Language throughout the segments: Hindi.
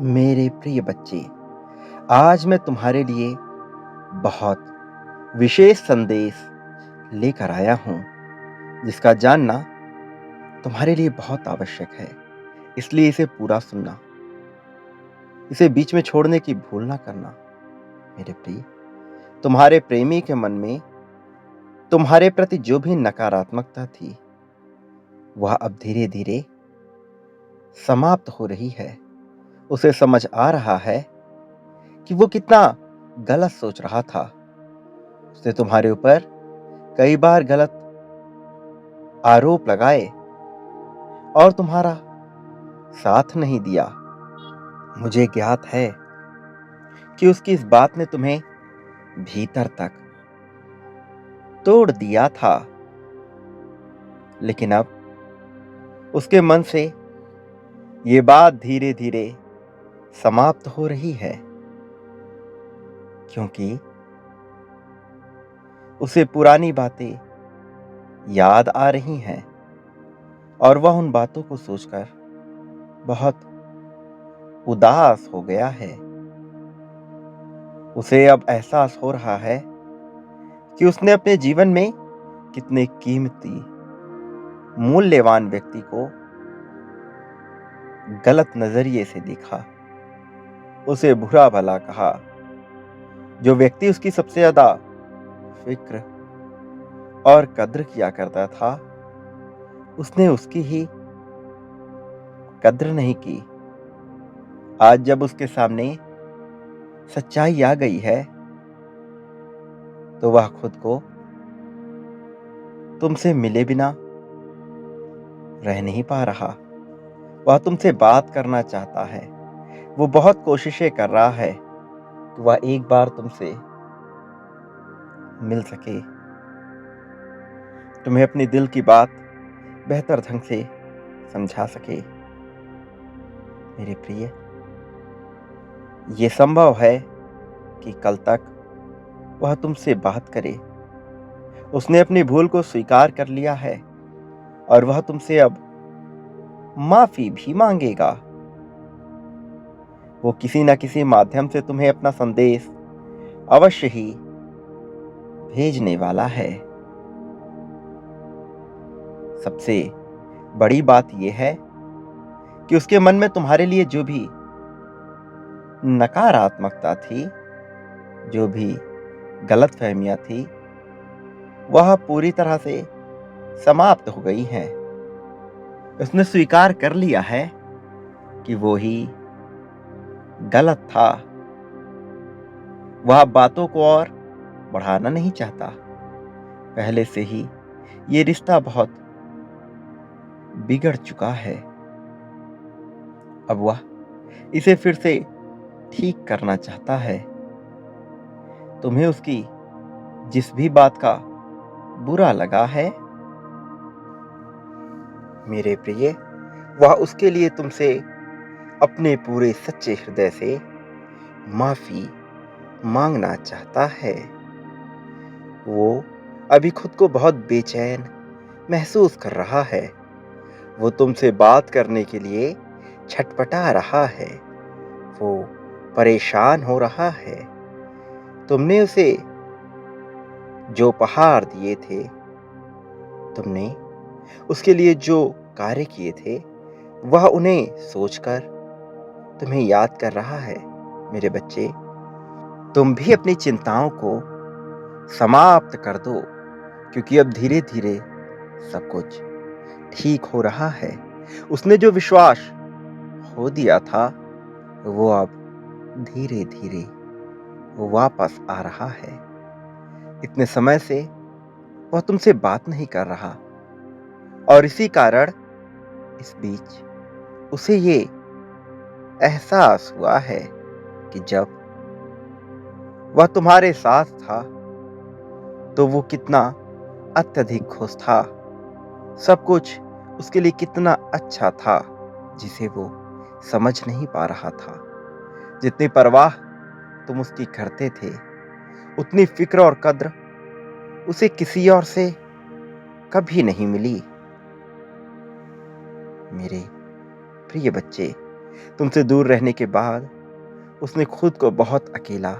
मेरे प्रिय बच्चे, आज मैं तुम्हारे लिए बहुत विशेष संदेश लेकर आया हूँ, जिसका जानना तुम्हारे लिए बहुत आवश्यक है। इसलिए इसे पूरा सुनना, इसे बीच में छोड़ने की भूल ना करना। मेरे प्रिय, तुम्हारे प्रेमी के मन में तुम्हारे प्रति जो भी नकारात्मकता थी, वह अब धीरे-धीरे समाप्त हो रही है। उसे समझ आ रहा है कि वो कितना गलत सोच रहा था। उसने तुम्हारे ऊपर कई बार गलत आरोप लगाए और तुम्हारा साथ नहीं दिया। मुझे ज्ञात है कि उसकी इस बात ने तुम्हें भीतर तक तोड़ दिया था, लेकिन अब उसके मन से ये बात धीरे-धीरे समाप्त हो रही है, क्योंकि उसे पुरानी बातें याद आ रही हैं और वह उन बातों को सोचकर बहुत उदास हो गया है। उसे अब एहसास हो रहा है कि उसने अपने जीवन में कितने कीमती, मूल्यवान व्यक्ति को गलत नजरिए से देखा, उसे बुरा भला कहा। जो व्यक्ति उसकी सबसे ज्यादा फिक्र और कद्र किया करता था, उसने उसकी ही कद्र नहीं की। आज जब उसके सामने सच्चाई आ गई है, तो वह खुद को तुमसे मिले बिना रह नहीं पा रहा। वह तुमसे बात करना चाहता है। वो बहुत कोशिशें कर रहा है कि वह एक बार तुमसे मिल सके, तुम्हें अपनी दिल की बात बेहतर ढंग से समझा सके। मेरे प्रिय, ये संभव है कि कल तक वह तुमसे बात करे। उसने अपनी भूल को स्वीकार कर लिया है और वह तुमसे अब माफी भी मांगेगा। वो किसी न किसी माध्यम से तुम्हें अपना संदेश अवश्य ही भेजने वाला है। सबसे बड़ी बात यह है कि उसके मन में तुम्हारे लिए जो भी नकारात्मकता थी, जो भी गलतफहमियां थी, वह पूरी तरह से समाप्त हो गई हैं। उसने स्वीकार कर लिया है कि वो ही गलत था। वह बातों को और बढ़ाना नहीं चाहता। पहले से ही ये रिश्ता बहुत बिगड़ चुका है। अब वह इसे फिर से ठीक करना चाहता है। तुम्हें उसकी जिस भी बात का बुरा लगा है, मेरे प्रिय, वह उसके लिए तुमसे अपने पूरे सच्चे हृदय से माफी मांगना चाहता है। वो अभी खुद को बहुत बेचैन महसूस कर रहा है। वो तुमसे बात करने के लिए छटपटा रहा है। वो परेशान हो रहा है। तुमने उसे जो उपहार दिए थे, तुमने उसके लिए जो कार्य किए थे, वह उन्हें सोचकर तुम्हें याद कर रहा है। मेरे बच्चे, तुम भी अपनी चिंताओं को समाप्त कर दो, क्योंकि अब धीरे-धीरे सब कुछ ठीक हो रहा है। उसने जो विश्वास खो दिया था, वो अब धीरे-धीरे वापस आ रहा है। इतने समय से वह तुमसे बात नहीं कर रहा और इसी कारण इस बीच उसे ये एहसास हुआ है कि जब वह तुम्हारे साथ था, तो वो कितना अत्यधिक खुश था। सब कुछ उसके लिए कितना अच्छा था, जिसे वो समझ नहीं पा रहा था। जितनी परवाह तुम उसकी करते थे, उतनी फिक्र और कद्र उसे किसी और से कभी नहीं मिली। मेरे प्रिय बच्चे, तुमसे दूर रहने के बाद उसने खुद को बहुत अकेला,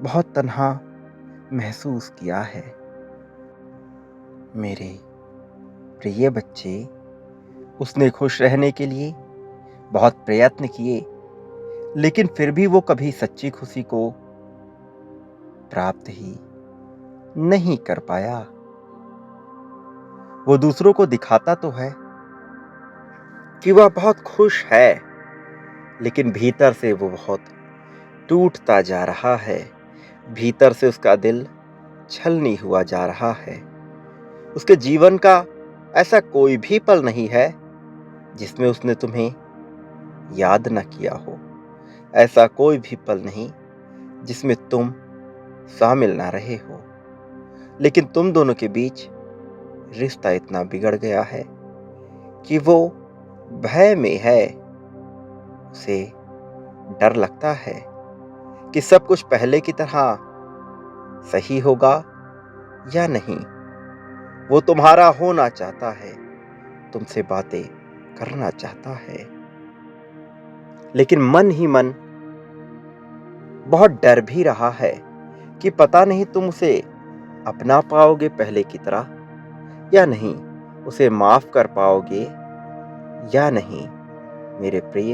बहुत तन्हा महसूस किया है। मेरे प्रिय बच्चे, उसने खुश रहने के लिए बहुत प्रयत्न किए, लेकिन फिर भी वो कभी सच्ची खुशी को प्राप्त ही नहीं कर पाया। वो दूसरों को दिखाता तो है कि वह बहुत खुश है, लेकिन भीतर से वो बहुत टूटता जा रहा है। भीतर से उसका दिल छलनी हुआ जा रहा है। उसके जीवन का ऐसा कोई भी पल नहीं है जिसमें उसने तुम्हें याद न किया हो। ऐसा कोई भी पल नहीं जिसमें तुम शामिल ना रहे हो। लेकिन तुम दोनों के बीच रिश्ता इतना बिगड़ गया है कि वो भय में है। उसे डर लगता है कि सब कुछ पहले की तरह सही होगा या नहीं। वो तुम्हारा होना चाहता है, तुमसे बातें करना चाहता है, लेकिन मन ही मन बहुत डर भी रहा है कि पता नहीं तुम उसे अपना पाओगे पहले की तरह या नहीं, उसे माफ कर पाओगे या नहीं। मेरे प्रिय,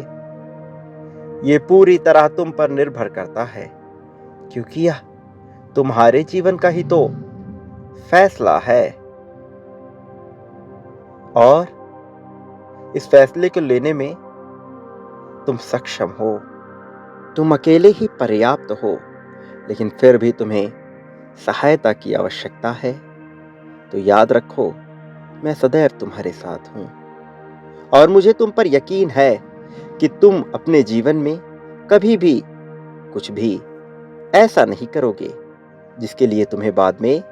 ये पूरी तरह तुम पर निर्भर करता है, क्योंकि यह तुम्हारे जीवन का ही तो फैसला है। और इस फैसले को लेने में तुम सक्षम हो। तुम अकेले ही पर्याप्त हो, लेकिन फिर भी तुम्हें सहायता की आवश्यकता है। तो याद रखो, मैं सदैव तुम्हारे साथ हूं और मुझे तुम पर यकीन है कि तुम अपने जीवन में कभी भी कुछ भी ऐसा नहीं करोगे जिसके लिए तुम्हें बाद में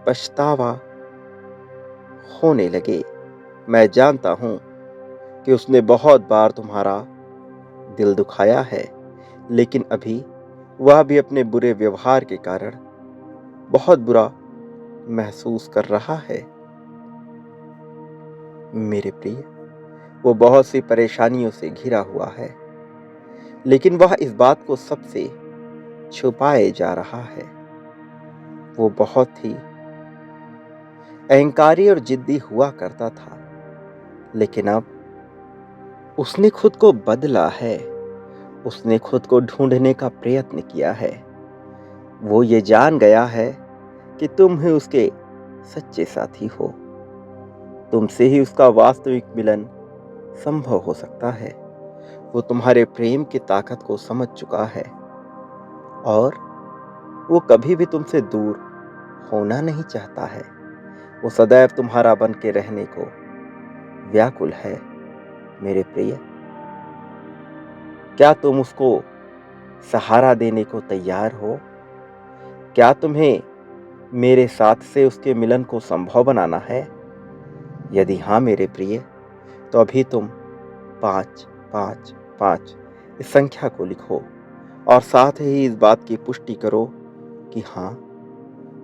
पछतावा होने लगे। मैं जानता हूं कि उसने बहुत बार तुम्हारा दिल दुखाया है, लेकिन अभी वह भी अपने बुरे व्यवहार के कारण बहुत बुरा महसूस कर रहा है। मेरे प्रिय, वो बहुत सी परेशानियों से घिरा हुआ है, लेकिन वह इस बात को सबसे छुपाए जा रहा है। वो बहुत ही अहंकारी और जिद्दी हुआ करता था, लेकिन अब उसने खुद को बदला है। उसने खुद को ढूंढने का प्रयत्न किया है। वो ये जान गया है कि तुम ही उसके सच्चे साथी हो। तुमसे ही उसका वास्तविक मिलन संभव हो सकता है। वो तुम्हारे प्रेम की ताकत को समझ चुका है और वो कभी भी तुमसे दूर होना नहीं चाहता है। वो सदैव तुम्हारा बन के रहने को व्याकुल है। मेरे प्रिय, क्या तुम उसको सहारा देने को तैयार हो? क्या तुम्हें मेरे साथ से उसके मिलन को संभव बनाना है? यदि हाँ मेरे प्रिय, तो अभी तुम 555 इस संख्या को लिखो और साथ ही इस बात की पुष्टि करो कि हाँ,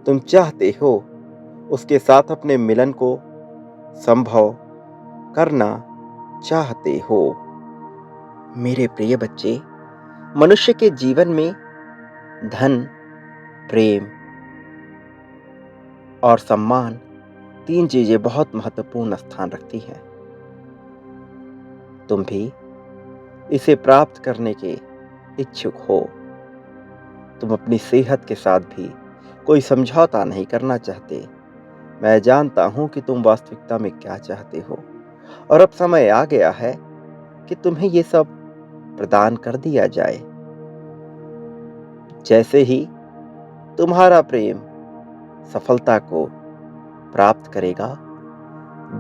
तुम चाहते हो उसके साथ अपने मिलन को संभव करना चाहते हो। मेरे प्रिय बच्चे, मनुष्य के जीवन में धन, प्रेम और सम्मान, 3 चीजें बहुत महत्वपूर्ण स्थान रखती हैं। तुम भी इसे प्राप्त करने के इच्छुक हो। तुम अपनी सेहत के साथ भी कोई समझौता नहीं करना चाहते। मैं जानता हूं कि तुम वास्तविकता में क्या चाहते हो और अब समय आ गया है कि तुम्हें ये सब प्रदान कर दिया जाए। जैसे ही तुम्हारा प्रेम सफलता को प्राप्त करेगा,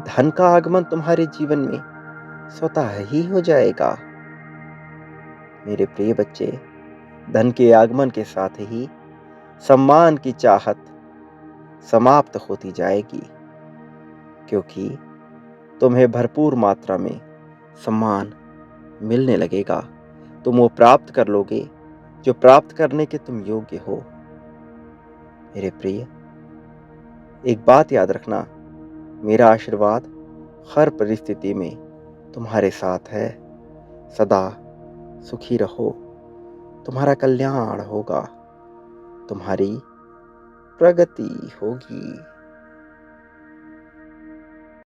धन का आगमन तुम्हारे जीवन में स्वतः ही हो जाएगा। मेरे प्रिय बच्चे, धन के आगमन के साथ ही सम्मान की चाहत समाप्त होती जाएगी, क्योंकि तुम्हें भरपूर मात्रा में सम्मान मिलने लगेगा। तुम वो प्राप्त कर लोगे जो प्राप्त करने के तुम योग्य हो। मेरे प्रिय, एक बात याद रखना, मेरा आशीर्वाद हर परिस्थिति में तुम्हारे साथ है। सदा सुखी रहो। तुम्हारा कल्याण होगा, तुम्हारी प्रगति होगी।